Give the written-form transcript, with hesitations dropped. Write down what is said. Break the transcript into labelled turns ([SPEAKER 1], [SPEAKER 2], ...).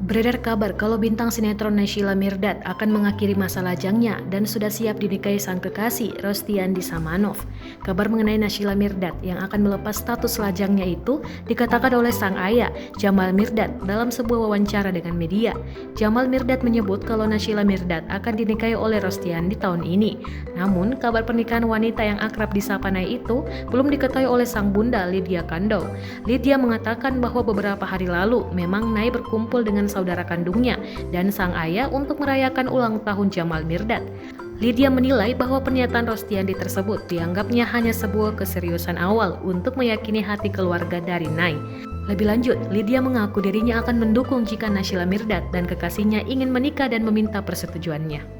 [SPEAKER 1] Beredar kabar kalau bintang sinetron Naysila Mirdad akan mengakhiri masa lajangnya dan sudah siap dinikahi sang kekasih Rostiandi Samanov. Kabar mengenai Naysila Mirdad yang akan melepas status lajangnya itu dikatakan oleh sang ayah, Jamal Mirdad, dalam sebuah wawancara dengan media. Jamal Mirdad menyebut kalau Naysila Mirdad akan dinikahi oleh Rostiandi tahun ini. Namun, kabar pernikahan wanita yang akrab disapa Nay itu belum diketahui oleh sang bunda Lydia Kandou. Lydia mengatakan bahwa beberapa hari lalu memang Nay berkumpul dengan saudara kandungnya dan sang ayah untuk merayakan ulang tahun Jamal Mirdad. Lydia menilai bahwa pernyataan Rostiandi tersebut dianggapnya hanya sebuah keseriusan awal untuk meyakini hati keluarga dari Nay. Lebih lanjut, Lydia mengaku dirinya akan mendukung jika Naysila Mirdad dan kekasihnya ingin menikah dan meminta persetujuannya.